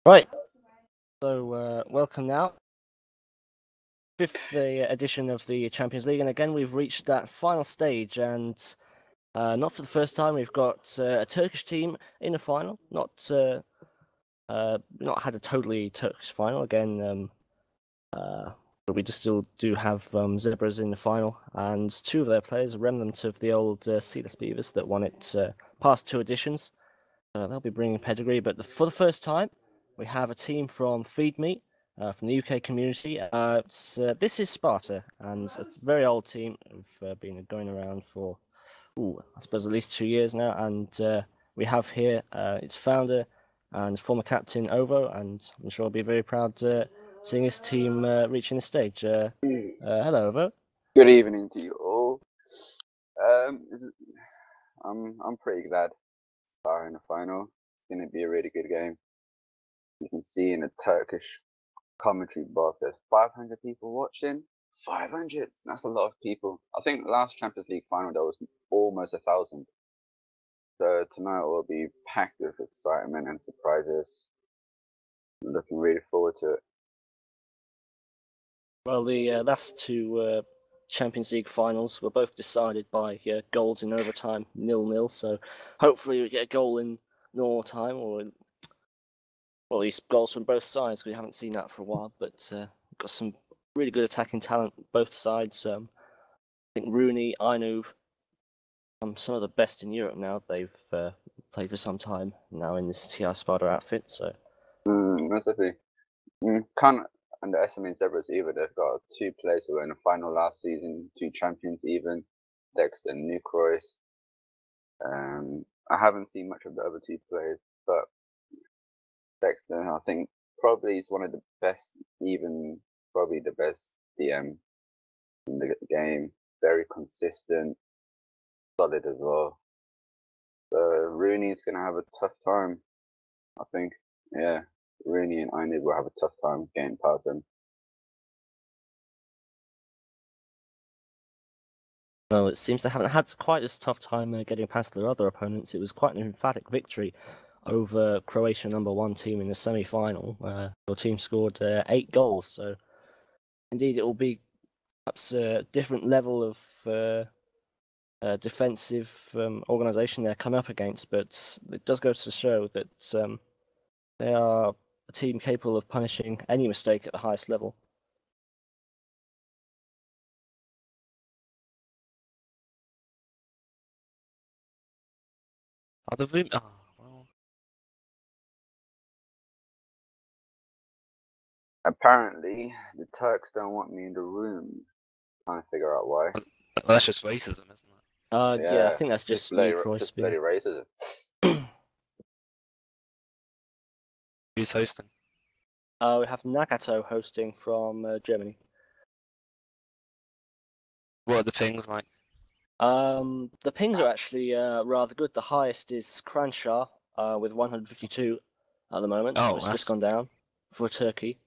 Right, so welcome now. Fifth edition of the Champions League, and again we've reached that final stage, and not for the first time we've got a Turkish team in the final. Not had a totally Turkish final again, but we just still do have Zebras in the final, and two of their players, a remnant of the old Sealess Beavers that won it past two editions. They'll be bringing pedigree, but for the first time we have a team from Feed Me. From the UK community. This is SPARTA, and it's a very old team. We've been going around for, I suppose, at least 2 years now. And we have here its founder and former captain, Ovo, and I'm sure I'll be very proud seeing his team reaching the stage. Hello, Ovo. Good evening to you all. I'm pretty glad Star in the final. It's going to be a really good game. You can see in the Turkish commentary box there's 500 people watching. 500, that's a lot of people. I think last Champions League final there was almost 1,000. So tonight will be packed with excitement and surprises. I'm looking really forward to it. Well, the last two Champions League finals were both decided by goals in overtime, 0-0. So hopefully we get a goal in normal time, or at least goals from both sides. We haven't seen that for a while, but we've got some really good attacking talent both sides. I think Rooney, Ainu, some of the best in Europe now. They've played for some time now in this TI SPARTA outfit. So massively. Can't underestimate Zebras either. They've got two players who were in the final last season, two champions even, Dexter and Nukrois. I haven't seen much of the other two players, but Dexter, I think, probably is one of the best, even probably the best DM in the game. Very consistent, solid as well. So Rooney's going to have a tough time, I think. Yeah, Rooney and Ainu will have a tough time getting past them. Well, it seems they haven't had quite as tough time getting past their other opponents. It was quite an emphatic victory over Croatia #1 team in the semi-final. Your team scored 8 goals, so indeed it will be perhaps a different level of defensive organisation they're coming up against, but it does go to show that they are a team capable of punishing any mistake at the highest level. Well. Apparently, the Turks don't want me in the room. Trying to figure out why. Well, that's just racism, isn't it? Yeah, I think that's just bloody racism. Who's hosting? We have Nagato hosting from Germany. What are the pings like? The pings are actually rather good. The highest is Cranshaw with 152 at the moment. Oh, it's just gone down for Turkey.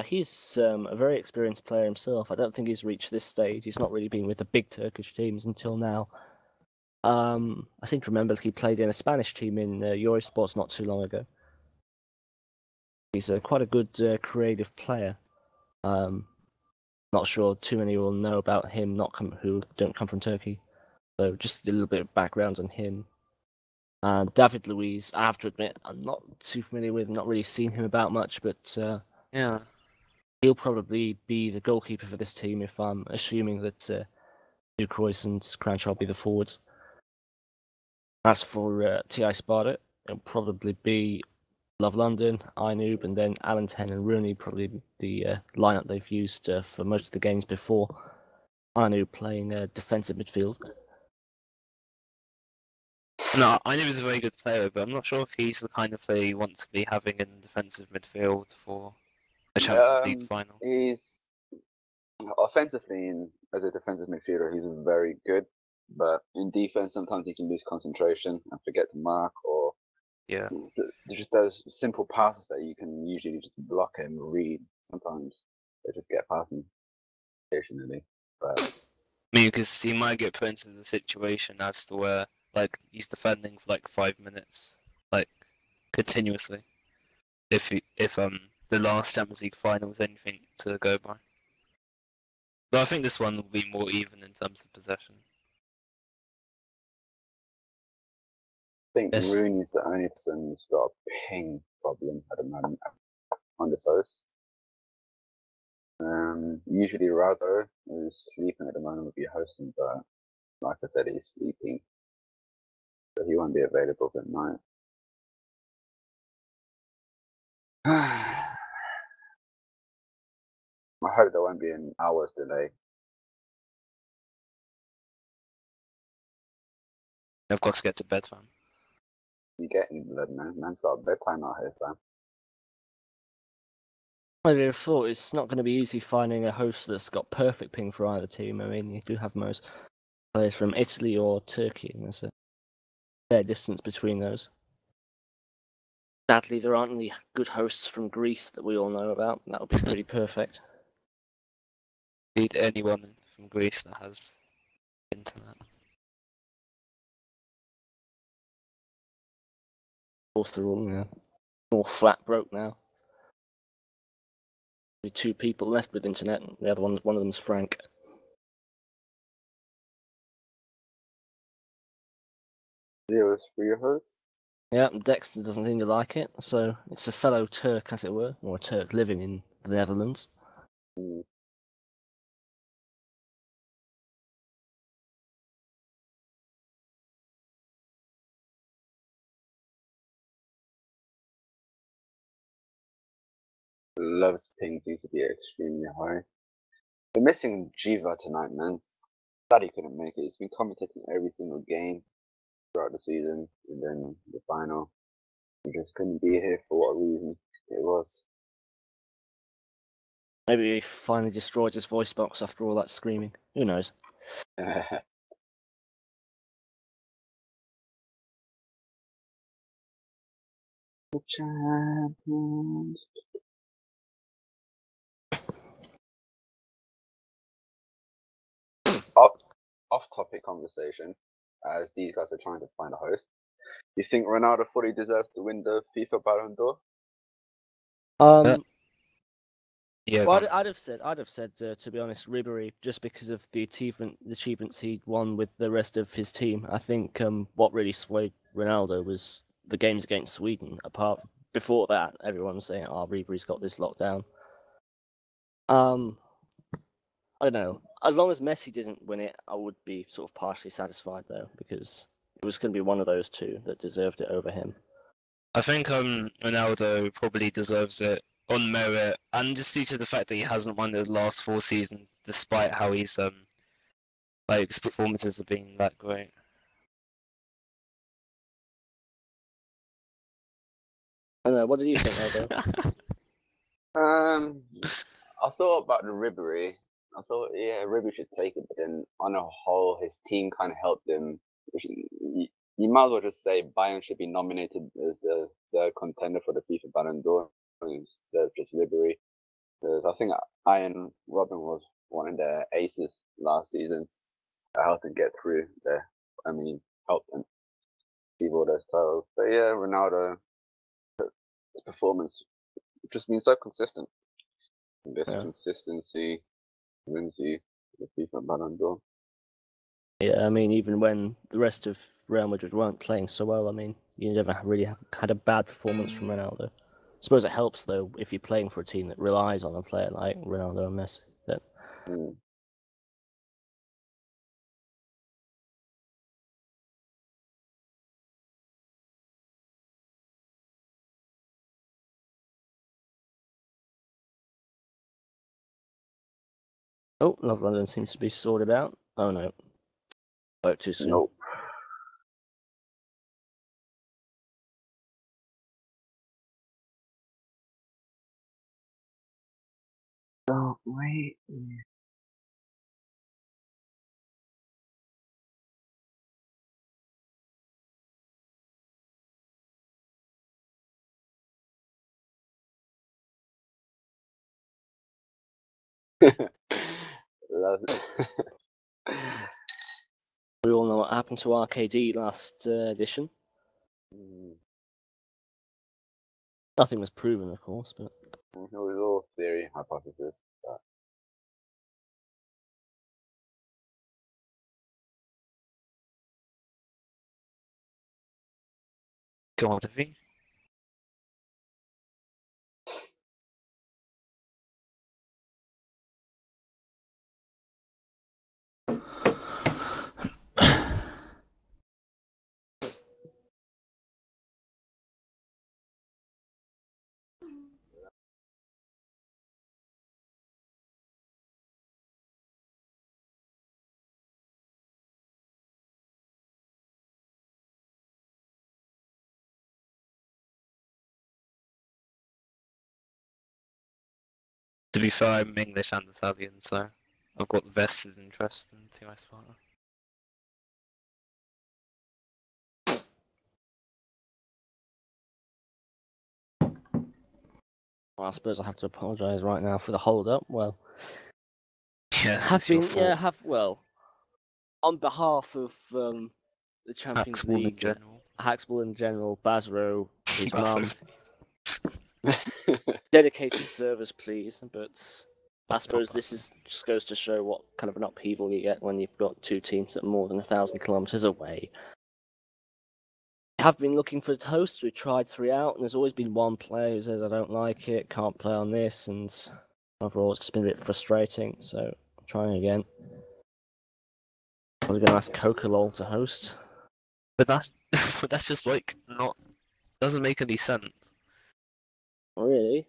He's a very experienced player himself. I don't think he's reached this stage. He's not really been with the big Turkish teams until now. I seem to remember he played in a Spanish team in Eurosports not too long ago. He's quite a good creative player. Not sure too many will know about him who don't come from Turkey. So just a little bit of background on him. David Luiz, I have to admit, I'm not too familiar with, not really seen him about much, but yeah, he'll probably be the goalkeeper for this team if I'm assuming that Nukrois and Cranshaw will be the forwards. As for TI SPARTA, it'll probably be Love London, Ainoob, and then Alan Ten and Rooney, probably the lineup they've used for most of the games before. Ainoob playing defensive midfield. No, I know he's a very good player, but I'm not sure if he's the kind of player you want to be having in defensive midfield for a Champions League final. He's offensively, as a defensive midfielder, he's very good, but in defense, sometimes he can lose concentration and forget to mark, or just those simple passes that you can usually just block and read. Sometimes they just get past him occasionally. But I mean, because he might get put into the situation as to where, like, he's defending for like 5 minutes, like, continuously. if the last Champions League final was anything to go by. But I think this one will be more even in terms of possession. I think Yes. Rooney's the only person who's got a ping problem at the moment on the toast. Usually Rado, who's sleeping at the moment, would be hosting, but like I said, he's sleeping, so he won't be available at night. I hope there won't be an hour's delay. I've got to get to bed, fam. You getting blood, man? Man's got a bedtime out here, fam. I would have thought it's not going to be easy finding a host that's got perfect ping for either team. I mean, you do have most players from Italy or Turkey, and there's a fair distance between those. Sadly, there aren't any good hosts from Greece that we all know about. That would be pretty perfect. Need anyone from Greece that has internet. Force the rule, yeah. All flat broke now. Only 2 people left with internet, and the other one of them's Frank. Zeros for your host. Yeah, Dexter doesn't seem to like it, so it's a fellow Turk, as it were, or a Turk living in the Netherlands. Mm. Love's ping seems to be extremely high. We're missing Jiva tonight, man. Sad he couldn't make it. He's been commentating every single game throughout the season, and then the final. He just couldn't be here for what reason it was. Maybe he finally destroyed his voice box after all that screaming. Who knows? The champions. Off-topic conversation, as these guys are trying to find a host. You think Ronaldo fully deserves to win the FIFA Ballon d'Or? Yeah, Well, go on. I'd have said, to be honest, Ribery, just because of the achievements he'd won with the rest of his team. I think what really swayed Ronaldo was the games against Sweden. Before that, everyone was saying, "Oh, Ribery's got this locked down." I don't know. As long as Messi didn't win it, I would be sort of partially satisfied though, because it was going to be one of those two that deserved it over him. I think Ronaldo probably deserves it on merit, and just due to the fact that he hasn't won the last 4 seasons, despite how he's like his performances have been that great. I don't know. What do you think, Aldo? I thought about the Ribery. I thought, yeah, Ribery should take it, but then on a whole, his team kind of helped him. You might as well just say Bayern should be nominated as the third contender for the FIFA Ballon d'Or instead of just Ribery. Because I think Ian Robin was one of their aces last season. I helped them get through there. I mean, helped them achieve all those titles. But yeah, Ronaldo, his performance just been so consistent. This consistency wins you the FIFA Ballon d'Or. Yeah, I mean, even when the rest of Real Madrid weren't playing so well, I mean, you never really had a bad performance from Ronaldo. I suppose it helps, though, if you're playing for a team that relies on a player like Ronaldo and Messi. But... Oh, Love London seems to be sorted out. Oh no. Spoke too soon. Nope. Don't wait. Love it. We all know what happened to RKD last edition. Nothing was proven, of course, but It was all theory, hypothesis. But Go on, Tiffy. To be fair, I'm English and Italian, so I've got vested interest in Team SPARTA. well, I suppose I have to apologise right now for the hold-up. Well, Yes, have it's your been, fault. yeah, have well, on behalf of the Champions Haxball in League, general. Haxball in general, Basro, his mum, Massive. dedicated service, please. But I suppose this is just goes to show what kind of an upheaval you get when you've got two teams that are more than 1,000 kilometres away. We have been looking for hosts. We tried 3 out, and there's always been one player who says, "I don't like it, can't play on this," and overall it's just been a bit frustrating. So I'm trying again. We're going to ask Coca-Lol to host. But that's but that's just like not doesn't make any sense. Really?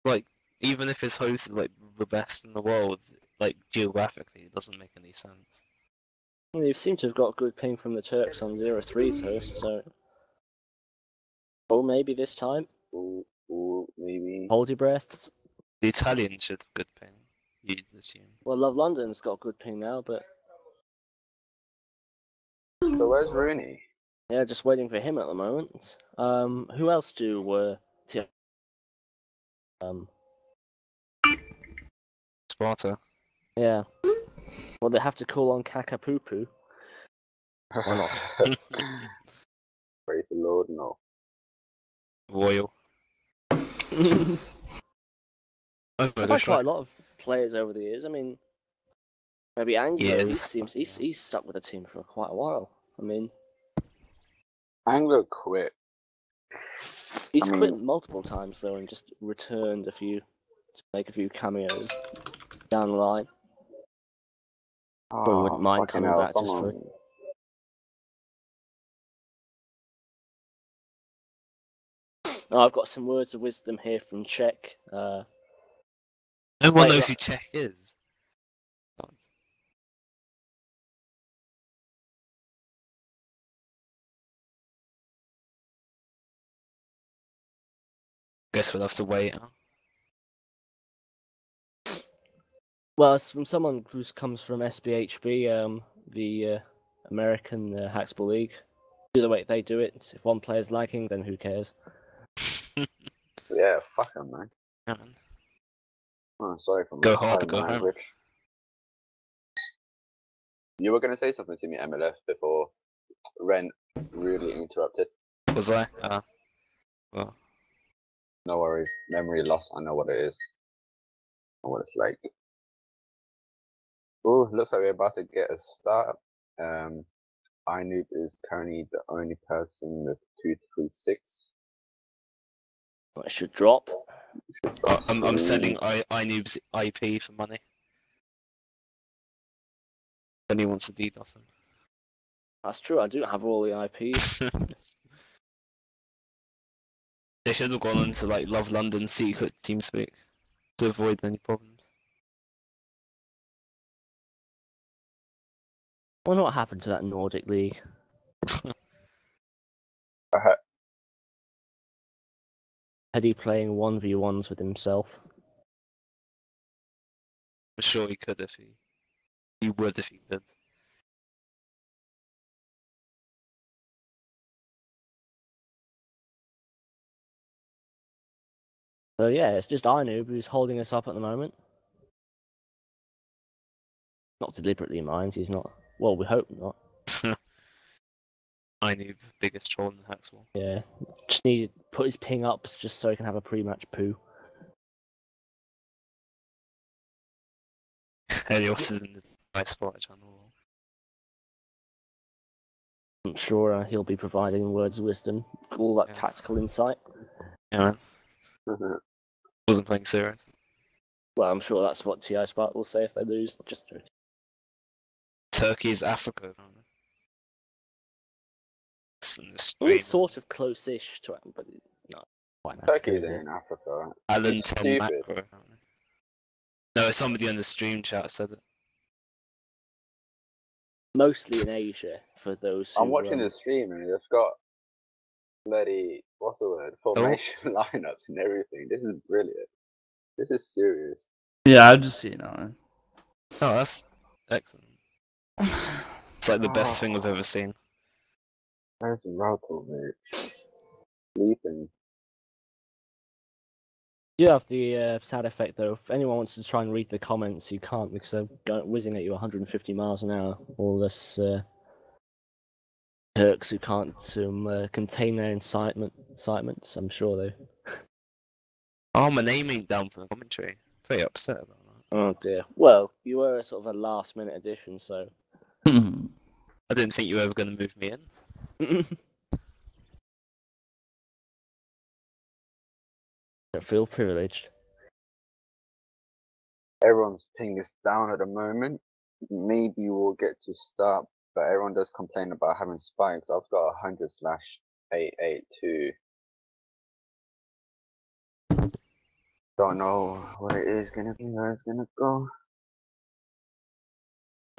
Like even if his host is like the best in the world, like geographically, it doesn't make any sense. Well, you seem to have got a good ping from the Turks on 0-3's host, so. Oh, maybe this time. Ooh, maybe. Hold your breaths. The Italian should have good ping, you'd assume. Well, Love London's got a good ping now, but So where's Rooney? yeah, just waiting for him at the moment. Who else do Sparta. yeah. Well, they have to call on Kakapupu. Why not? Praise the Lord, no. Royal. I've Oh, had quite a lot of players over the years. I mean, maybe Anglo. Years. He's stuck with the team for quite a while. I mean, Anglo quit. he's I mean- quit multiple times though, and just returned to make a few cameos down the line. Probably wouldn't mind fucking coming hell, back just for. Oh, I've got some words of wisdom here from Czech. No Wait, one knows who Czech is. Guess we'll have to wait. Huh? Well, it's from someone who comes from SBHB, the American Haxball League. Do the way they do it. If one player's lagging, then who cares? Yeah, fuck him, man. Yeah, man. Oh, sorry for my Go hard or Italian go home. language. You were gonna say something to me, MLF, before Ren really interrupted. Was I? Well, No worries. Memory loss, I know what it is. I know what it's like. Oh, looks like we're about to get a start. iNoob is currently the only person with 236. It should drop. I'm selling iNoob's IP for money. Then he wants to DDoS him. That's true. I do have all the IPs. They should have gone into like Love London secret TeamSpeak to avoid any problems. I wonder what happened to that Nordic League. Eddie playing 1v1s with himself. I'm sure he could if he would if he could. So yeah, it's just iNoob who's holding us up at the moment. Not deliberately, mind. He's not. Well, we hope not. I knew biggest troll in the Haxball. Yeah, just need to put his ping up just so he can have a pre-match poo. Helios is in the SPARTA channel. I'm sure he'll be providing words of wisdom, all that Yeah. tactical insight. Yeah, man. Wasn't playing serious. Well, I'm sure that's what TI Spark will say if they lose. Just joking. Turkey is Africa. It's in the Well, it's stream. sort of close-ish to it, but not quite Africa, Turkey is isn't it? in Africa, right? Alan It's Tom stupid. Macro. No, somebody on the stream chat said it. Mostly in Asia, for those who... I'm watching the stream and they've got bloody, what's the word, formation lineups and everything. This is brilliant. This is serious. Yeah, I've just seen it now. Oh, that's excellent. It's like the best thing I've ever seen. Where's the router, mate? Sleeping. You do have the sad effect, though. If anyone wants to try and read the comments, you can't because they're whizzing at you 150 miles an hour. All this Turks who can't contain their incitements, I'm sure they... Oh, my name ain't down for the commentary. Very upset about that. Oh dear. Well, you were sort of a last-minute addition, so... I didn't think you were ever going to move me in. I feel privileged. Everyone's ping is down at the moment. Maybe we'll get to start, but everyone does complain about having spikes. I've got 100/882. Don't know what it is gonna be, where it's gonna go.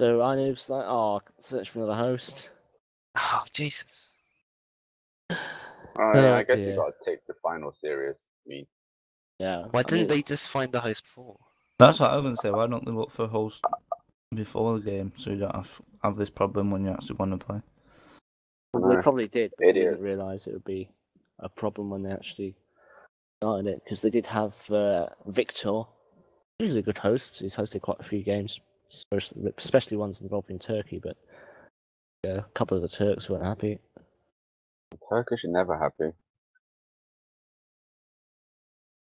So I knew, like, oh, search for another host. Oh, Jesus. Oh, yeah, I guess dear. you gotta take the final serious. I mean, Yeah. Why I mean, didn't they just find the host before? That's what I was going to say. Why don't they look for a host before the game so you don't have this problem when you actually want to play? Well, they probably did, but they Idiot. didn't realise it would be a problem when they actually started it. Because they did have Victor. He's a good host. He's hosted quite a few games, especially ones involving Turkey, but a couple of the Turks weren't happy. Turkish are never happy.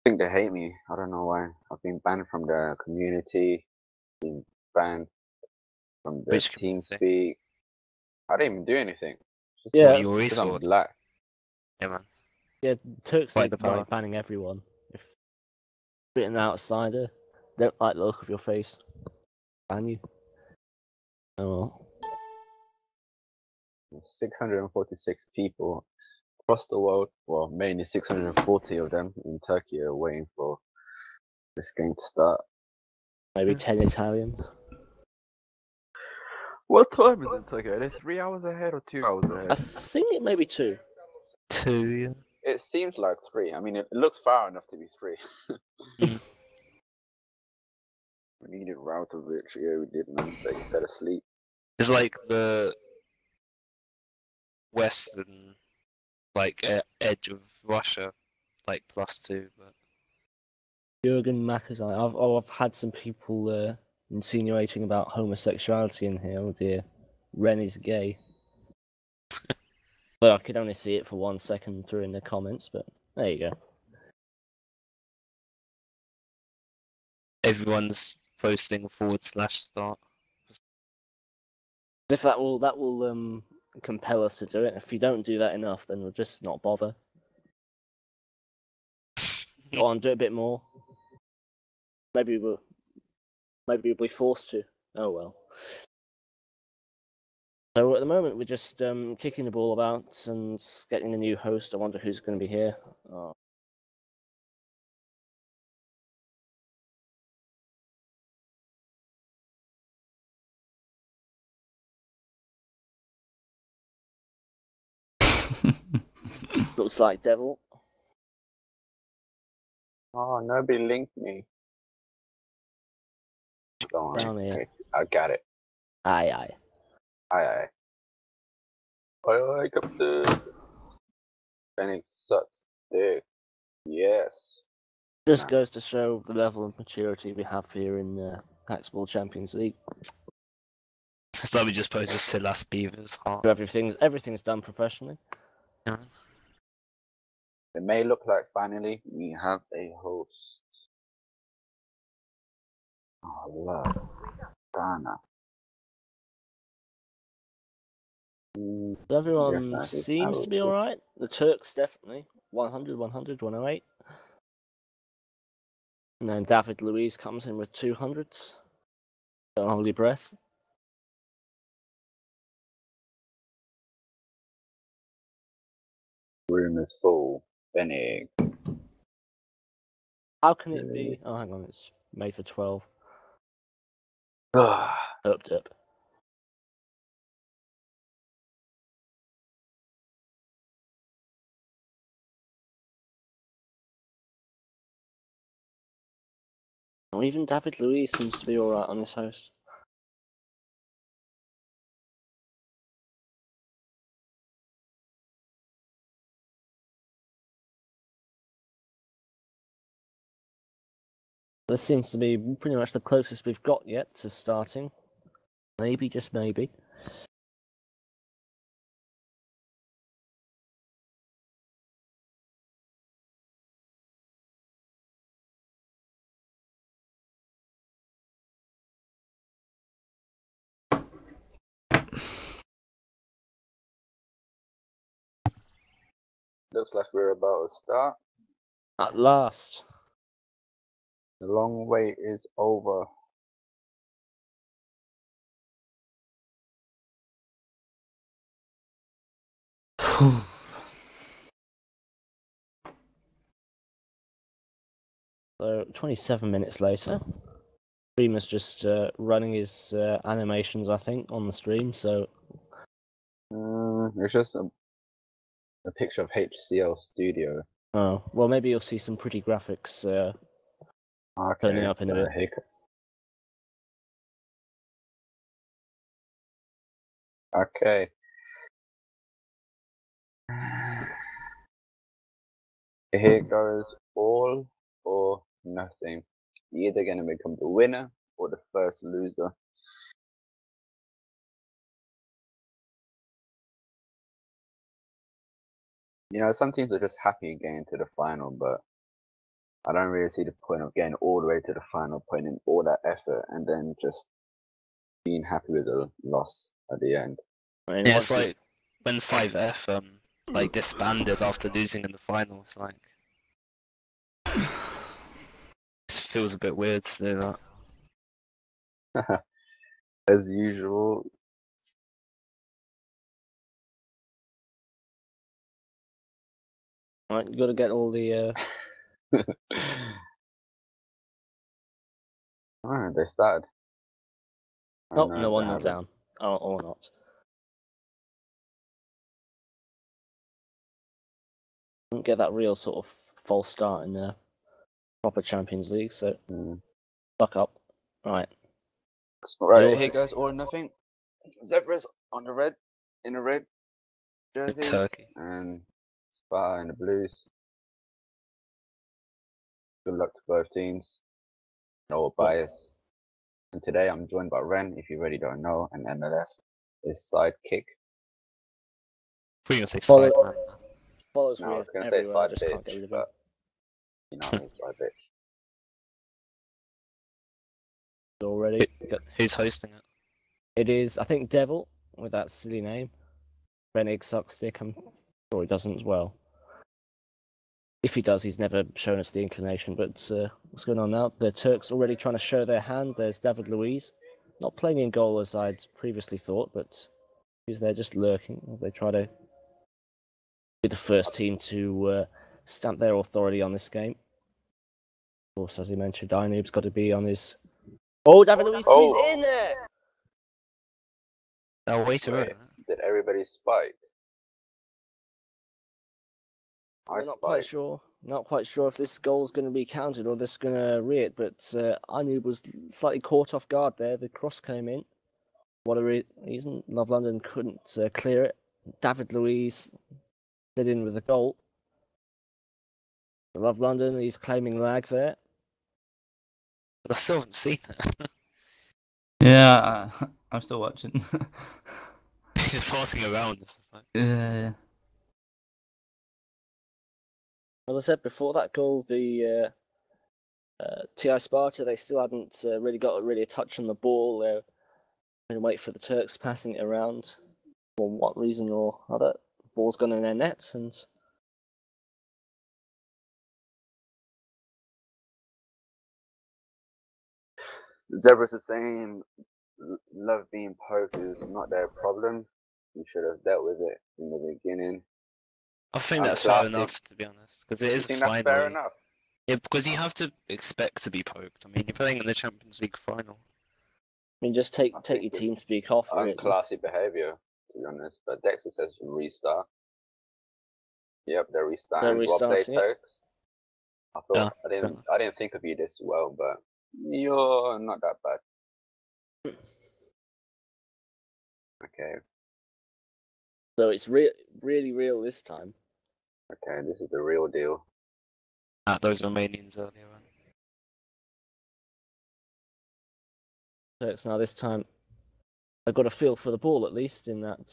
I think they hate me. I don't know why. I've been banned from the community, been banned from the Which team community? speak. I didn't even do anything. Just Yeah, What, your because I'm esports? black. Yeah, man. yeah, Turks Fight like the power. banning everyone. If you're an outsider, they don't like the look of your face. Ban you. Oh well. 646 people across the world, well, mainly 640 of them in Turkey are waiting for this game to start. Maybe 10 Italians. What time is it in Turkey? Are they 3 hours ahead or 2 hours I ahead? think it may be 2. 2, yeah. It seems like 3. I mean, it looks far enough to be 3. Mm. We needed Routovich. Yeah, we did, man. But you better sleep. It's like the western, like, edge of Russia, like, +2, but... Jürgen Makazai. I've had some people insinuating about homosexuality in here. Oh dear. Ren is gay. Well, I could only see it for 1 second through in the comments, but there you go. Everyone's posting /start. If that will compel us to do it. If you don't do that enough, then we'll just not bother. Go on, do it a bit more. Maybe we'll be forced to. Oh well. So at the moment we're just kicking the ball about and getting a new host. I wonder who's going to be here. Oh. Looks like Devil. Oh, nobody linked me. Go on. Down here. I got it. Aye, aye. Aye, aye. Aye, aye, Captain. Phoenix sucks dick. Yes. Just goes to show the level of maturity we have here in Haxball Champions League. So we just pose this to Las Beavers. Heart. Everything's done professionally. Yeah. It may look like finally we have a host. Oh, love. Ghana. Everyone Yes, that is seems to be powerful. alright. The Turks definitely. 100, 100, 108. And then David Luiz comes in with 200s. Don't hold your breath. Room is full. Benny. How can it be? Oh, hang on, it's made for 12. Ah, Up. Well, even David Luiz seems to be alright on this host. This seems to be pretty much the closest we've got yet to starting. Maybe, just maybe. looks like we're about to start. At last. The long wait is over. So, 27 minutes later. Streamer's just running his animations, I think, on the stream, so... It's just a picture of HCL Studio. Oh, well, maybe you'll see some pretty graphics turning Okay, up in a so bit. Okay. Here goes all or nothing. You're either going to become the winner or the first loser. You know, some teams are just happy getting to the final, but I don't really see the point of getting all the way to the final, putting in all that effort, and then just being happy with the loss at the end. I mean, Yeah, once it's like when 5F like disbanded after losing in the final. It's like it feels a bit weird to do that. As usual. Right, you got to get all the... Alright, they started. Oh, no, no one they knelt haven't. down. Oh, or not. Didn't get that real sort of false start in the proper Champions League, so fuck up. Right. Right, Yours- here goes all or nothing. Zebras on the red, in the red jerseys, Turkey. and SPARTA in the blues. Good luck to both teams. No bias. And today I'm joined by Ren, if you already don't know, and MLF is sidekick. We're gonna say Follow- Sideman. Follows No, I me was gonna say everywhere, I side just can't get bitch, rid of him. but you know, he's side bitch. Already. Who's hosting it? It is, I think, Devil, with that silly name. Rennig Suckstick, I'm sure he doesn't as well. If he does, he's never shown us the inclination, but what's going on now? The Turks already trying to show their hand. There's David Luiz. Not playing in goal as I'd previously thought, but he's there just lurking as they try to be the first team to stamp their authority on this game. Of course, as he mentioned, Ianoob's got to be on his... Oh, David Luiz, he's in there! Oh, wait a Wait, minute. did everybody spike? I We're not quite spiked. sure. Not quite sure if this goal's going to be counted or this going to re it, but Ianoob was slightly caught off guard there. The cross came in. What a reason. Love London couldn't clear it. David Luiz did in with the goal. Love London, he's claiming lag there. But I still haven't seen it. Yeah, I'm still watching. Just passing around. Yeah. As I said before, that goal, the TI Sparta, they still hadn't really got a touch on the ball. They're going to wait for the Turks passing it around. For what reason or other, ball's gone in their nets, and Zebras are saying love being poked is not their problem. You should have dealt with it in the beginning. I think that's fair Classic. enough, to be honest, because it You is think that's final. fair enough? Yeah, because you have to expect to be poked. I mean, you're playing in the Champions League final. I mean, just take I your think team speak off. Really. Unclassy behaviour, to be honest. But Dexter says restart. Yep, they're restarting. They're Well played, restarting it. Turks. I thought Yeah. I didn't think of you this well, but you're not that bad. Okay, So it's really real this time. okay, this is the real deal. Those Romanians earlier on. Turks now this time they've got a feel for the ball at least in that.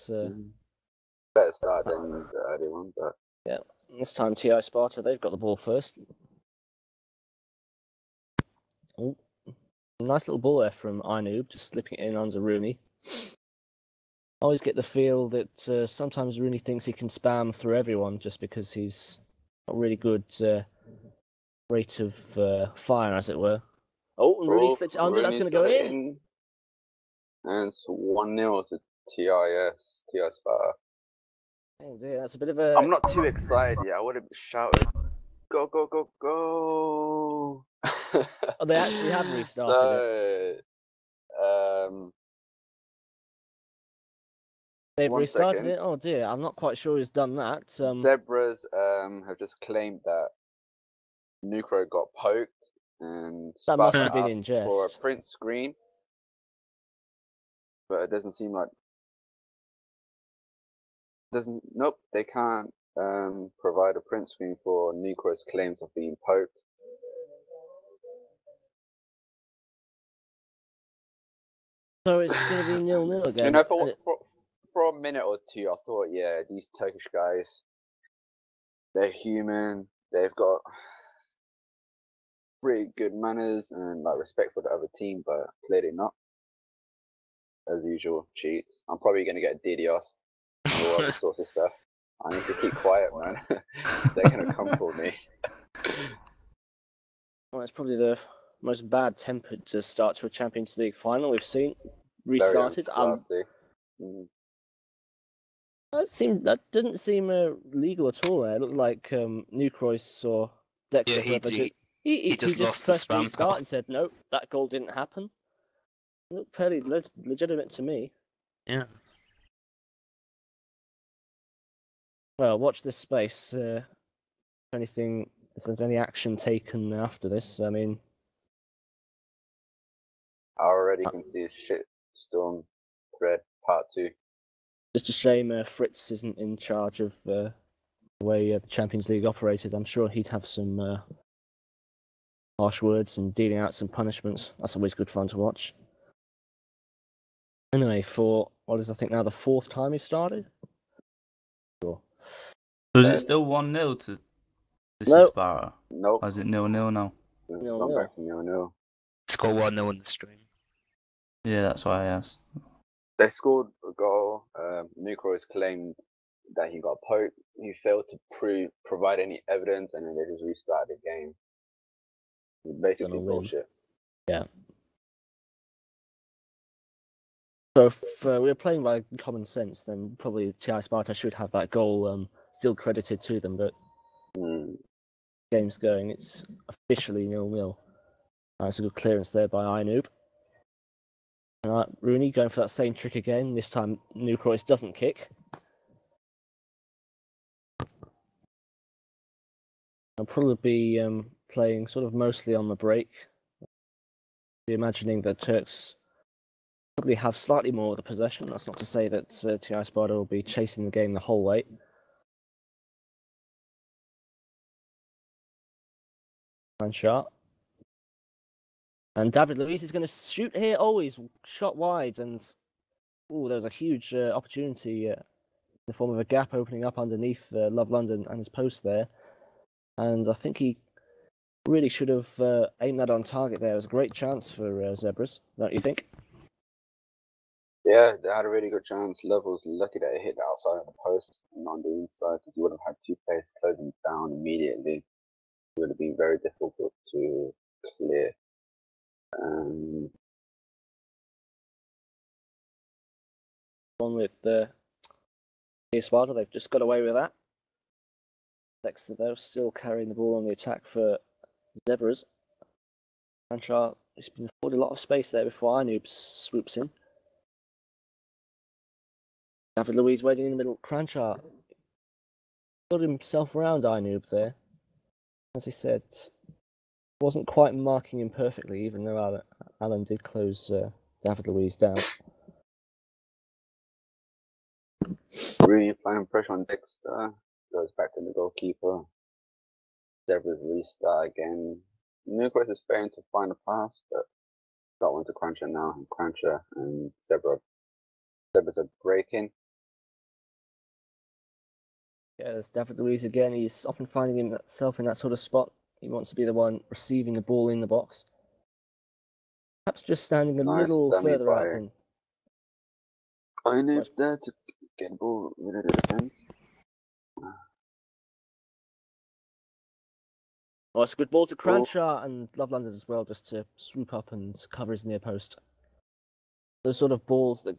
Better start than the early one, but Yeah, this time TI Sparta, they've got the ball first. Oh, nice little ball there from Ainoob, just slipping it in under Rooney. I always get the feel that sometimes Rooney thinks he can spam through everyone just because he's got a really good rate of fire, as it were. Oh, and Rooney slips it under, that's going to go in. And it's 1-0 to TI Sparta. Oh dear, that's a bit of a... I'm not too excited yet. I would have shouted, go, go, go, go. Oh, they actually have restarted it. They've restarted it? Oh dear, I'm not quite sure who's done that. Zebras have just claimed that Nucro got poked and That must have Sparta been in asked for a jest. print screen. But it doesn't seem like... Nope, they can't provide a print screen for Nucro's claims of being poked. So it's going to be 0-0 again. You know, for a minute or two, I thought, yeah, these Turkish guys, they're human. They've got pretty good manners and like respect for the other team, but clearly not. As usual, cheats. I'm probably going to get DDoS and all other sorts of stuff. I need to keep quiet, man. They're going to come for me. Well, it's probably the most bad-tempered start to a Champions League final we've seen. Restarted. That didn't seem legal at all. There, it looked like Newcross or Dexter. He just pressed restart and said, "No, that goal didn't happen." It looked fairly legitimate to me. Yeah. Well, watch this space. If there's any action taken after this, I mean, I already can see a shitstorm thread part 2. just a shame Fritz isn't in charge of the way the Champions League operated. I'm sure he'd have some harsh words and dealing out some punishments. That's always good fun to watch. Anyway, for what is I think now the 4th time we've started. Sure. So is it still 1-0 to Sparta? Nope. Or is it 0-0 now? It's gone back to 0-0. Score 1-0 on the stream. Yeah, that's why I asked. They scored a goal. Nucro's claimed that he got poked. He failed to provide any evidence, and then they just restarted the game. Basically bullshit. Yeah. So if we were playing by common sense, then probably TI Sparta should have that goal still credited to them, but game's going. It's officially 0-0. That's a good clearance there by Ainoob. Alright, Rooney going for that same trick again. This time, Newcross doesn't kick. I'll probably be playing sort of mostly on the break. Be imagining that Turks probably have slightly more of the possession. That's not to say that TI Sparta will be chasing the game the whole way. One shot. And David Luiz is going to shoot here. Oh, he's shot wide, and there was a huge opportunity in the form of a gap opening up underneath Love London and his post there. And I think he really should have aimed that on target there. It was a great chance for Zebras, don't you think? Yeah, they had a really good chance. Love was lucky that it hit the outside of the post and not on the inside, because he would have had two players closing down immediately. It would have been very difficult to clear. One with SPARTA, they've just got away with that. Dexter, though, still carrying the ball on the attack for Zebras. Cranchar has been afforded a lot of space there before Inoob swoops in. David Luiz waiting in the middle. Cranchar got himself around Inoob there. As he said, wasn't quite marking him perfectly, even though Alan did close David Luiz down. Really applying pressure on Dexter. Goes back to the goalkeeper. Zebras restart again. Newcross is failing to find a pass, but got one to Cruncher now. And Cruncher and Zebras are breaking. Yeah, there's David Luiz again. He's often finding himself in that sort of spot. He wants to be the one receiving the ball in the box. Perhaps just standing a little further out than... I knew there to get the ball rid of the defence. Oh, it's a good ball to Cranchar and Love London as well, just to swoop up and cover his near post. Those sort of balls that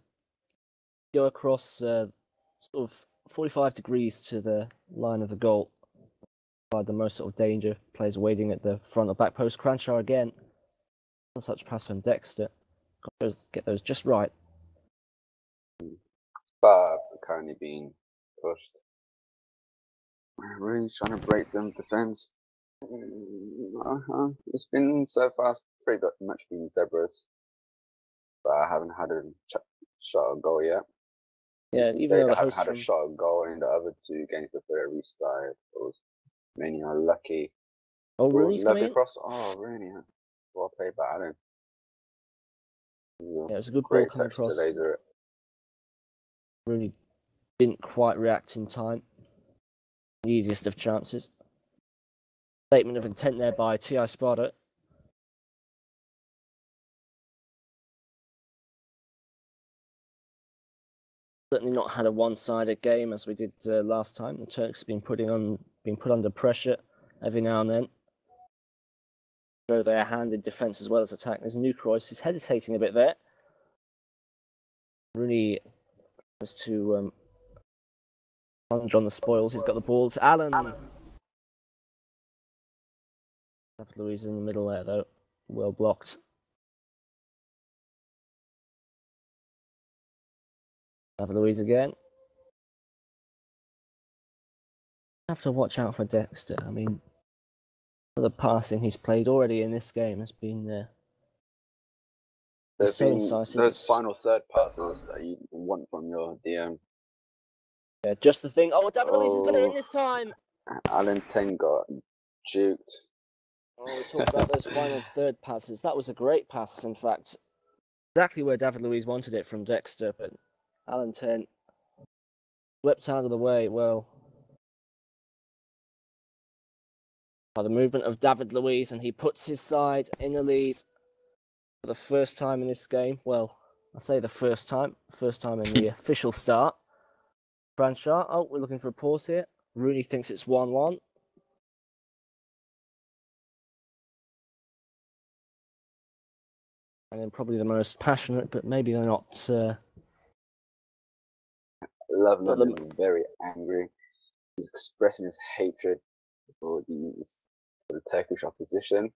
go across sort of 45 degrees to the line of the goal provide the most sort of danger. Players waiting at the front or back post. Cranchar again. Such pass from Dexter. Got to get those just right. But currently being pushed. Really trying to break them defence. It's been so far pretty much been Zebras, but I haven't had a shot on goal yet. Yeah, even though I haven't had a shot on goal in the other two games before they restarted. It was mainly unlucky. Oh, Rooney's coming in? Across. Oh, Rooney. Well played by Alan. Yeah, it was a good ball coming across. Rooney didn't quite react in time. The easiest of chances. Statement of intent there by TI Sparta. Certainly not had a one-sided game as we did last time. The Turks have been put under pressure every now and then. Throw their hand in defence as well as attack. There's Newcross. He's hesitating a bit there. Rooney has to plunge on the spoils. He's got the ball to Allen. David Luiz in the middle there, though. Well blocked. David Luiz again. Have to watch out for Dexter. I mean, the passing he's played already in this game has been so incisive. Those final third passes that you want from your DM. Yeah, just the thing. Oh, David Luiz is going to in this time. Alan 10 got juked. Oh, we talked about those final third passes. That was a great pass, in fact. Exactly where David Luiz wanted it from Dexter, but Alan 10 swept out of the way. Well, by the movement of David Luiz, and he puts his side in the lead for the first time in this game. Well, I say the first time in the official start. Cranchar, oh, we're looking for a pause here. Rooney thinks it's 1-1. And then probably the most passionate, but maybe they're not. Love London is very angry. He's expressing his hatred for the Turkish opposition.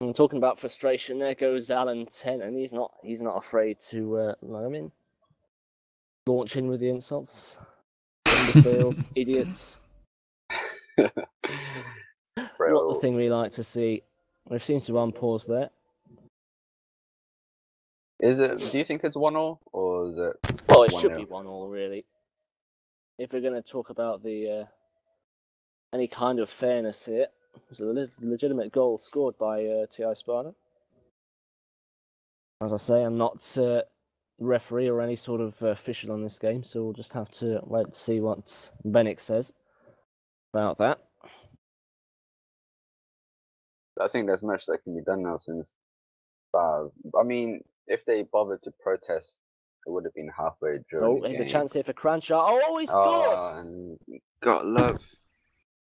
I'm talking about frustration. There goes Alan 10, and he's not afraid to launch in with the insults. Imbeciles, idiots. Not the thing we like to see. We've seen some unpause there. Is it? Do you think it's 1-1 or is it? Well, it should be 1-1, really. If we're going to talk about the any kind of fairness here, It was a legitimate goal scored by TI Sparta. As I say, I'm not referee or any sort of official on this game, so we'll just have to wait and see what Bennett says about that. I think there's much that can be done now since. I mean, if they bothered to protest, it would have been halfway during the game. Here's a chance here for Cranshaw. Oh, he scored! And got love.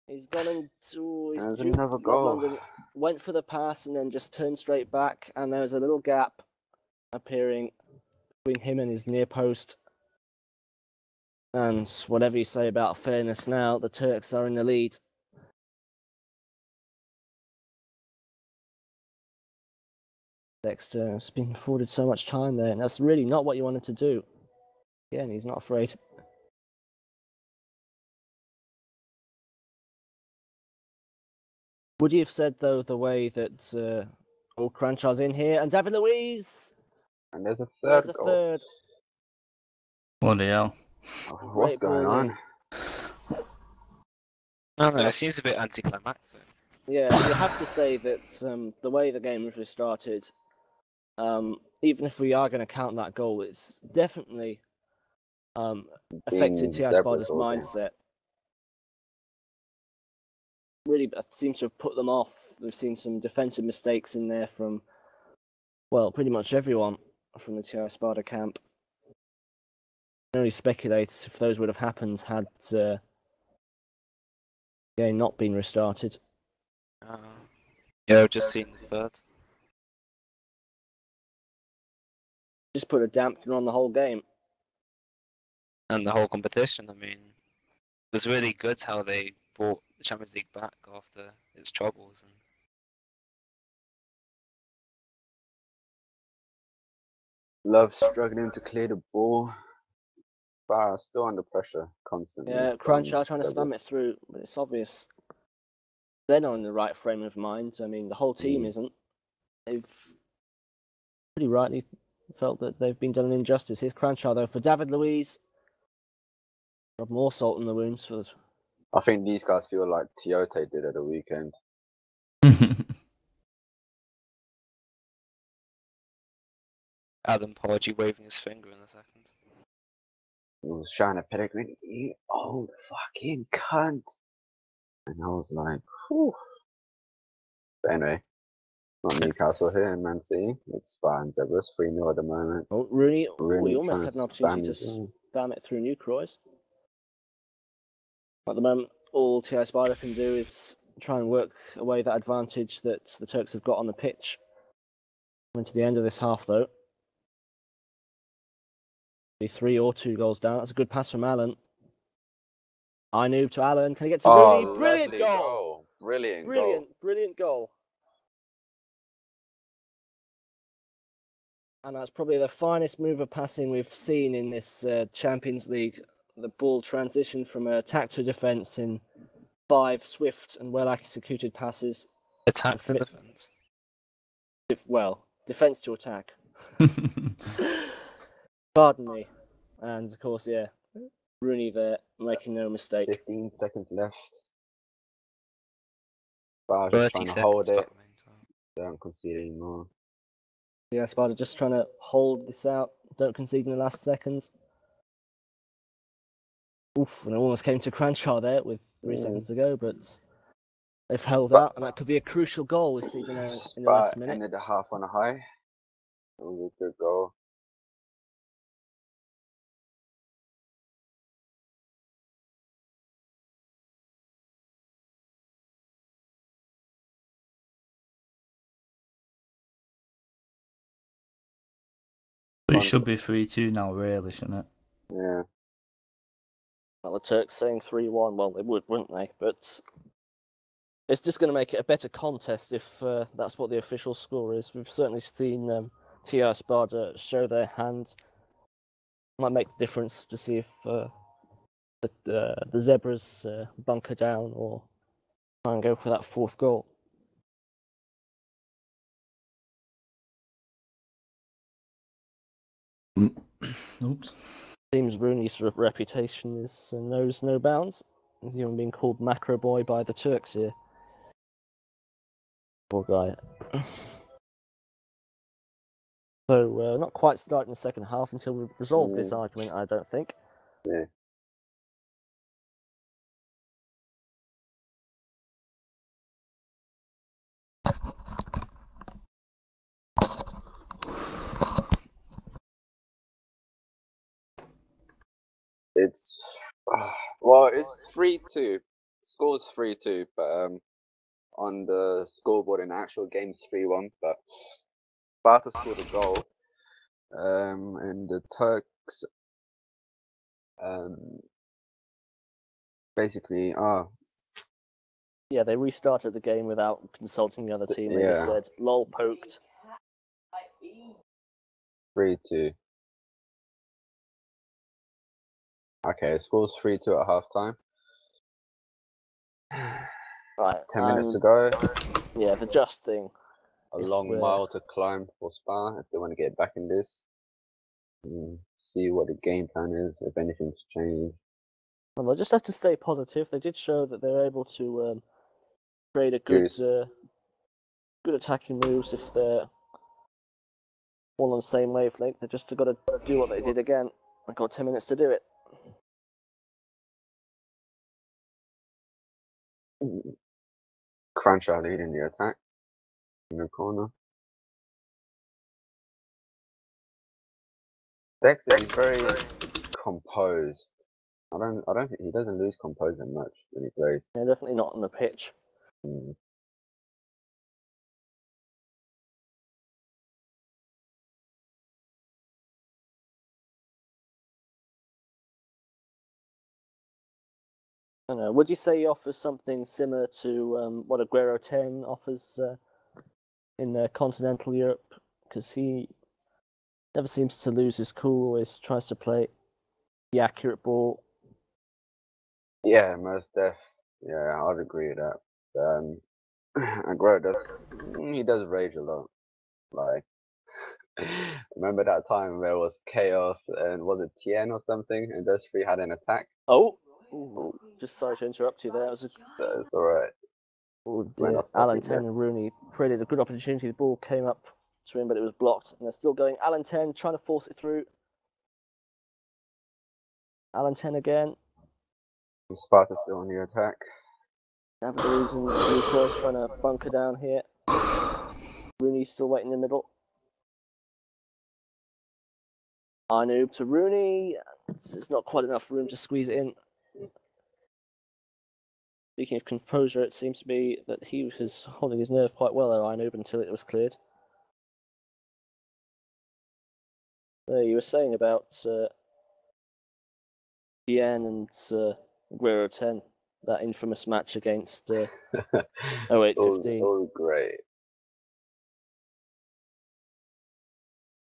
He's gone into his another goal. London, went for the pass and then just turned straight back, and there was a little gap appearing between him and his near post. And whatever you say about fairness now, the Turks are in the lead. Dexter has been afforded so much time there, and that's really not what you wanted to do. Again, he's not afraid. Would you have said, though, the way that Cranshaw's in here, and David Luiz? And there's a third There's a goal. third. Bloody hell. What's going on? I don't know, it seems a bit anticlimactic. Yeah, you have to say that the way the game was restarted, even if we are going to count that goal, it's definitely affected TI Sparta's mindset. Really seems to have put them off. We've seen some defensive mistakes in there from, well, pretty much everyone from the TI Sparta camp. I can only speculate if those would have happened had the game not been restarted. Yeah, I've just seen the third. Just put a dampener on the whole game. And the whole competition, I mean, it was really good how they brought the Champions League back after its troubles. And Love struggling to clear the ball. Bar still under pressure constantly. Yeah, Cranshaw trying to spam it through, but it's obvious they're not in the right frame of mind. I mean, the whole team isn't. They've pretty rightly felt that they've been done an injustice. Here's Cranshaw, though, for David Luiz. Rub more salt in the wounds for... I think these guys feel like Tiote did at the weekend. Adam Pardew waving his finger in a second. He was shouting at Pellegrini, "You old fucking cunt!" And I was like, whew. But anyway, not Newcastle here in Man City. It's fine. Zebras 3-0 at the moment. Oh, Rooney we almost trying had to an opportunity to spam it through New Croix. At the moment, all TI Sparta can do is try and work away that advantage that the Turks have got on the pitch. Coming to the end of this half, though. Be 3 or 2 goals down. That's a good pass from Allen. Ainoub to Allen. Can he get to Rooney? Brilliant goal! Brilliant goal. And that's probably the finest move of passing we've seen in this Champions League. The ball transitioned from attack to defence in 5 swift and well-executed passes. Attack to defence. Well, defence to attack. Pardon me. And of course, yeah, Rooney there, making no mistake. 15 seconds left. Sparta 30 trying to seconds. hold it. Don't concede anymore. Yeah, Sparta just trying to hold this out. Don't concede in the last seconds. Oof, and it almost came to Cranshaw there with 3 seconds to go, but they've held out, and that could be a crucial goal we see in the last minute. Ended the half on a high. It was a good goal. But it should be 3-2 now, really, shouldn't it? Yeah. Well, the Turks saying 3-1, well, they would, wouldn't they? But it's just going to make it a better contest if that's what the official score is. We've certainly seen TI Sparta show their hand. Might make the difference to see if the Zebras bunker down or try and go for that 4th goal. Oops. Seems Rooney's reputation is knows no bounds. He's even been called Macro Boy by the Turks here. Poor guy. So, not quite starting the second half until we've resolved this argument, I don't think. Yeah. It's well, it's 3-2. Score's 3-2, but on the scoreboard in the actual game it's 3-1. But Sparta scored a goal, and the Turks basically Yeah, they restarted the game without consulting the other team. They just said, "Lol, poked." 3-2. Okay, score's 3-2 at halftime. Right. 10 minutes to go. Yeah, the just thing. A long mile to climb for Spa if they want to get back in this. See what the game plan is, if anything's changed. Well, they'll just have to stay positive. They did show that they're able to create a good attacking moves if they're all on the same wavelength. They've just got to do what they did again. They've got 10 minutes to do it. Cruncher leading the attack in the corner. Dexter is very composed. I don't think he doesn't lose composure much when he plays. Yeah, definitely not on the pitch. I don't know. Would you say he offers something similar to what Aguero 10 offers in continental Europe? Because he never seems to lose his cool, always tries to play the accurate ball. Yeah, most def. Yeah, I'd agree with that. Aguero does rage a lot. Like, remember that time there was chaos and was it Tien or something, and those three had an attack? Oh, just sorry to interrupt you there. It's alright. Oh dear. Alan 10 and Rooney created a good opportunity. The ball came up to him, but it was blocked. And they're still going. Alan 10 trying to force it through. Alan 10 again. Sparta still on the attack. David Luiz and Blue Cross trying to bunker down here. Rooney still waiting in the middle. Arnoob to Rooney. It's not quite enough room to squeeze it in. Speaking of composure, it seems to be that he was holding his nerve quite well there, Arnoob, until it was cleared. So you were saying about Bien and Aguero 10, that infamous match against 08-15. Oh, great.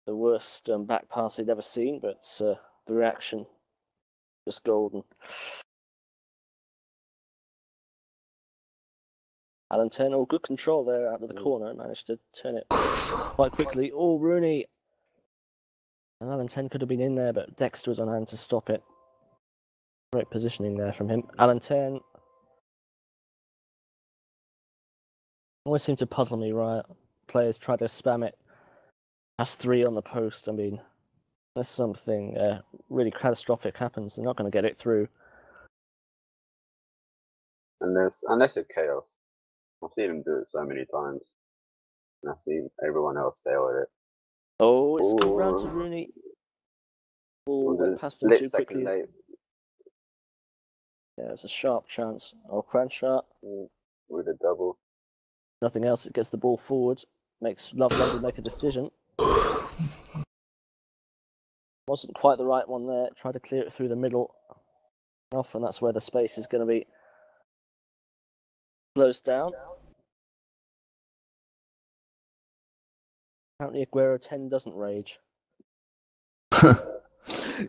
The worst back pass he'd ever seen, but the reaction just golden. Alan 10, all good control there out of the corner, and managed to turn it quite quickly. Oh, Rooney. And Alan 10 could have been in there, but Dexter was on hand to stop it. Great positioning there from him. Alan 10. Always seems to puzzle me, right? Players try to spam it. Has 3 on the post. I mean, unless something really catastrophic happens, they're not going to get it through. Unless it's chaos. I've seen him do it so many times. And I've seen everyone else fail at it. Oh, it's come round to Rooney. Ball went past him too quickly. Late. Yeah, it's a sharp chance. Oh, Cranshaw. With a double. Nothing else. It gets the ball forward. Makes Love London make a decision. Wasn't quite the right one there. Tried to clear it through the middle. Off, and that's where the space is going to be closed down. Apparently Aguero 10 doesn't rage.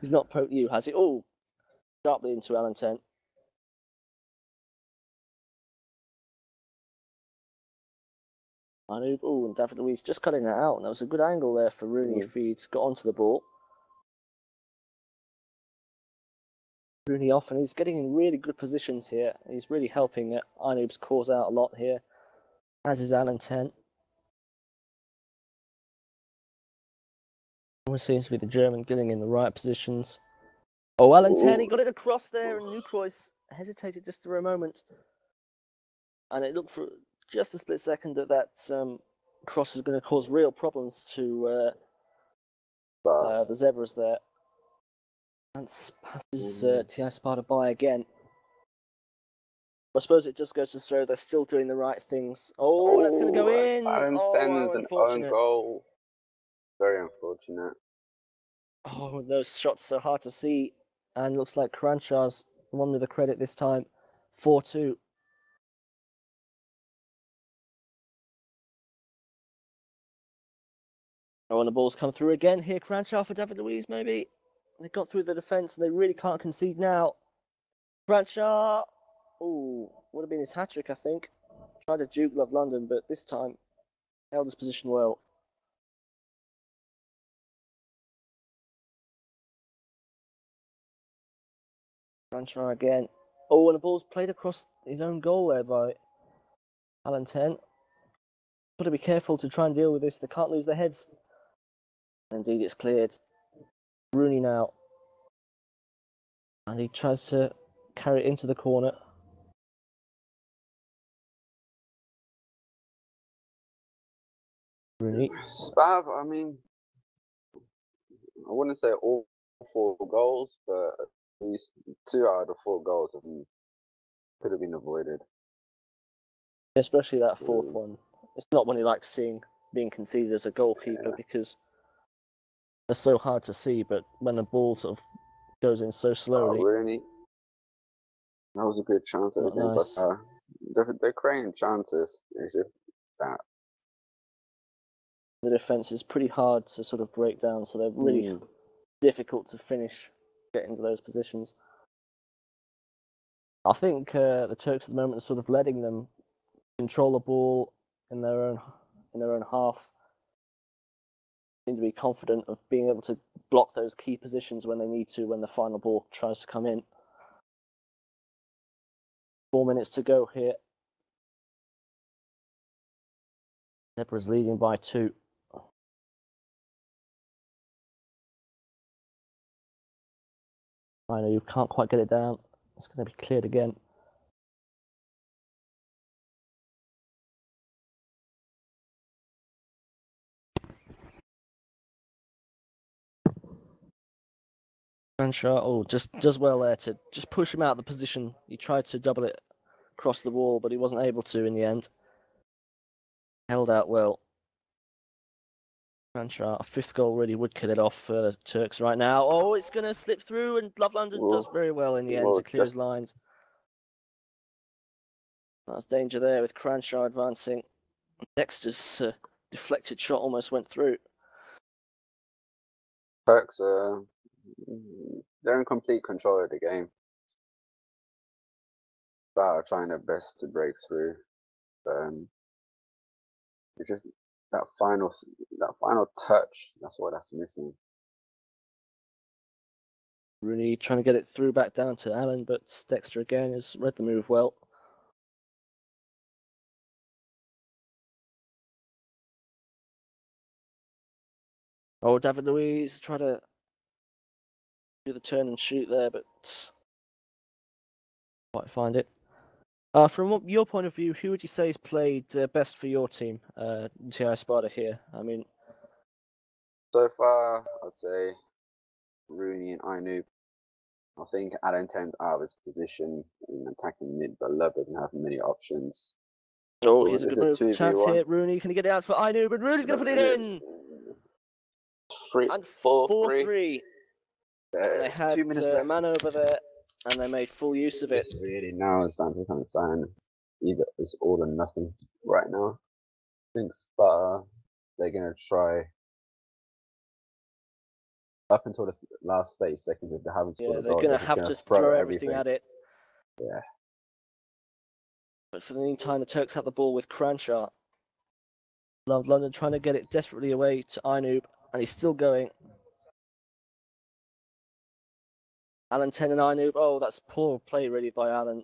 He's not poked you, has he? Oh, sharply into Alan 10. Oh, and David Luiz just cutting that out. And that was a good angle there for Rooney if he'd got onto the ball. Rooney off, and he's getting in really good positions here. He's really helping Arnoob's cause out a lot here. as is Alan 10. Always seems to be the German getting in the right positions. Oh, Alan 10, he got it across there, and Newcross hesitated just for a moment. And it looked for just a split second that cross is going to cause real problems to the Zebras there. And passes TI Sparta by again. I suppose it just goes to show they're still doing the right things. Oh, that's going to go in. Alan Oh, 10 how with an unfortunate. own goal. Very unfortunate. Oh, those shots are hard to see. And looks like Cranshaw's the one with the credit this time. 4-2. Oh, and the ball's come through again here. Cranshaw for David Luiz, maybe. They got through the defence and they really can't concede now. Cranshaw. Oh, would have been his hat-trick, I think. Tried to juke Love London, but this time held his position well. Cranshaw again. Oh, and the ball's played across his own goal there by Alan 10. Got to be careful to try and deal with this. They can't lose their heads. Indeed, it's cleared. Rooney now. And he tries to carry it into the corner. Rooney. Spav, I mean, I wouldn't say all 4 goals, but at least 2 out of the 4 goals could have been avoided. Especially that fourth one. It's not one you like seeing being conceded as a goalkeeper because they're so hard to see, but when the ball sort of goes in so slowly. Oh, Rooney. That was a good chance at again, nice. But they're creating chances. It's just that. The defence is pretty hard to sort of break down, so they're really difficult to finish, get into those positions. I think the Turks at the moment are sort of letting them control the ball in their own half. Seem to be confident of being able to block those key positions when they need to, when the final ball tries to come in. 4 minutes to go here. Zebras leading by 2. I know you can't quite get it down. It's going to be cleared again. Cranshaw, oh, just does well there to just push him out of the position. He tried to double it across the wall, but he wasn't able to in the end. Held out well. Cranshaw, a 5th goal really would kill it off for the Turks right now. Oh, it's going to slip through, and Love London does very well in the end to clear his lines. That's danger there with Cranshaw advancing. Dexter's deflected shot almost went through. Turks, they're in complete control of the game. But trying their best to break through. It's just that final touch. That's that's missing. Rooney trying to get it through back down to Allen, but Dexter again has read the move well. Oh, David Luiz trying to do the turn and shoot there, but quite find it. From your point of view, who would you say has played best for your team, TI Sparta here? I mean, so far, I'd say Rooney and Ainu. I think Alan 10's out of his position in attacking mid, but Love doesn't have many options. Oh, here's a good move. Chance here. Rooney, can he get it out for Ainu? But Rooney's going to put it in! 4-3. They had a man over there, and they made full use of it. Really now it's time to kind of sign. Either it's all or nothing right now. I think Sparta, they're going to try up until the last 30 seconds if they haven't scored a goal. They're going to have to throw everything at it. Yeah. But for the meantime, the Turks have the ball with Cranshaw. Love London trying to get it desperately away to Ainoob, and he's still going. Alan 10 and Ainoob. Oh, that's poor play really by Alan.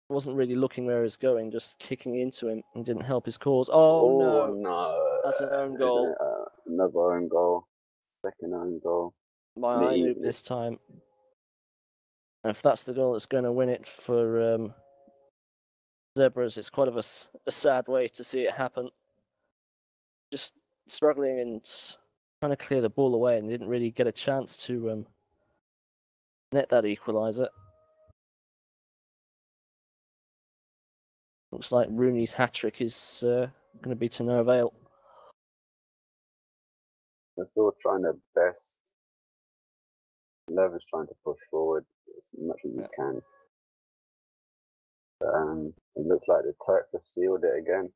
wasn't really looking where he was going, just kicking into him and didn't help his cause. Oh no, no. that's an own goal. Another own goal. Second own goal. By Aynoob this time. And if that's the goal that's going to win it for Zebras, it's quite of a sad way to see it happen. Just struggling and trying to clear the ball away and didn't really get a chance to net that equaliser. Looks like Rooney's hat-trick is going to be to no avail. They're still trying their best. Lever's trying to push forward as much as he can. It looks like the Turks have sealed it again.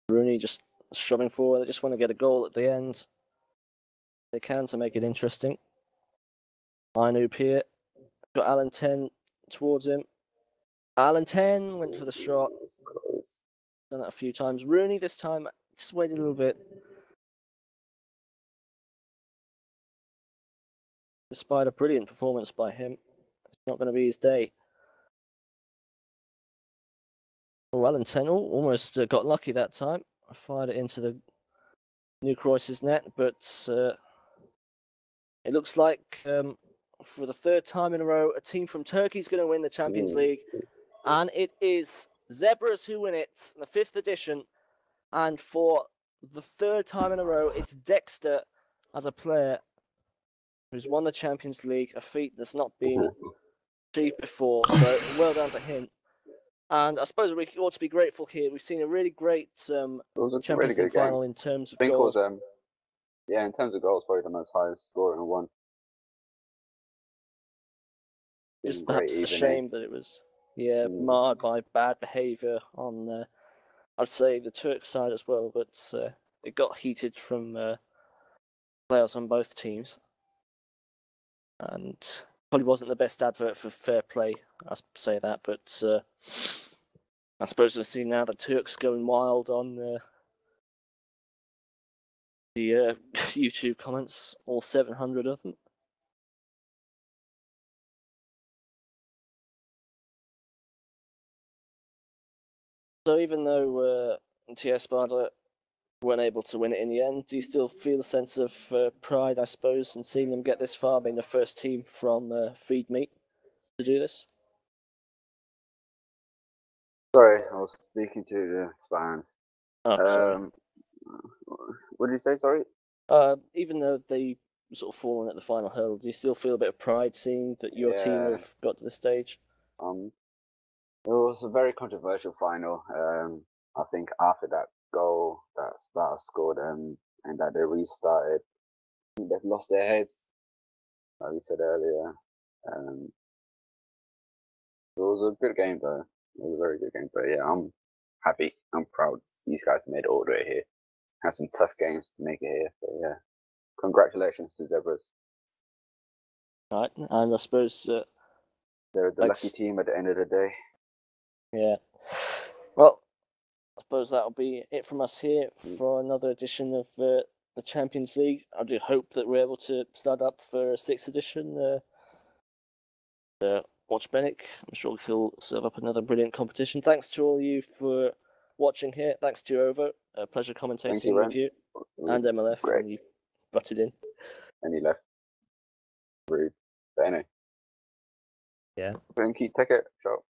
Rooney just shoving forward. They just want to get a goal at the end. They can to make it interesting. Aynoob here. Got Alan 10 towards him. Alan 10 went for the shot. Done that a few times. Rooney this time just waited a little bit. Despite a brilliant performance by him, it's not going to be his day. Oh, Alan 10 almost got lucky that time. I fired it into the New Croiss's net, but it looks like for the third time in a row, a team from Turkey is going to win the Champions League. And it is Zebras who win it, the 5th edition. And for the third time in a row, it's Dexter as a player who's won the Champions League, a feat that's not been achieved before. So well done to him. And I suppose we ought to be grateful here. We've seen a really great Champions League final in terms of goals. Yeah, in terms of goals, probably the most highest score in one. Just perhaps a shame that it was marred by bad behaviour on, I'd say, the Turk side as well. But it got heated from players on both teams. And probably wasn't the best advert for fair play, I say that. But I suppose we'll see now the Turks going wild on the YouTube comments, all 700 of them. So even though TS SPARTA weren't able to win it in the end, do you still feel a sense of pride, I suppose, in seeing them get this far, being the first team from Feed Meat to do this? Sorry, I was speaking to the Spans. Oh, sorry. What did you say, sorry? Even though they sort of fallen at the final hurdle, do you still feel a bit of pride seeing that your team have got to this stage? It was a very controversial final. I think after that goal that Sparta scored and that they restarted, they've lost their heads, like we said earlier. It was a good game though. It was a very good game. But yeah, I'm happy. I'm proud these guys made it all the way here. Had some tough games to make it here. But yeah, congratulations to Zebras. Right, and I suppose they're the lucky team at the end of the day. Yeah. Well, I suppose that'll be it from us here for another edition of the Champions League. I do hope that we're able to start up for a 6th edition. Watch Benick. I'm sure he'll serve up another brilliant competition. Thanks to all of you for watching here. Thanks to you, Ovo. A pleasure commentating with you. And MLF when you butted in. And he left. Rude. But anyway. Yeah. Thank you. Take it. Ciao.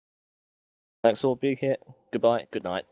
Thanks all for being here. Goodbye. Good night.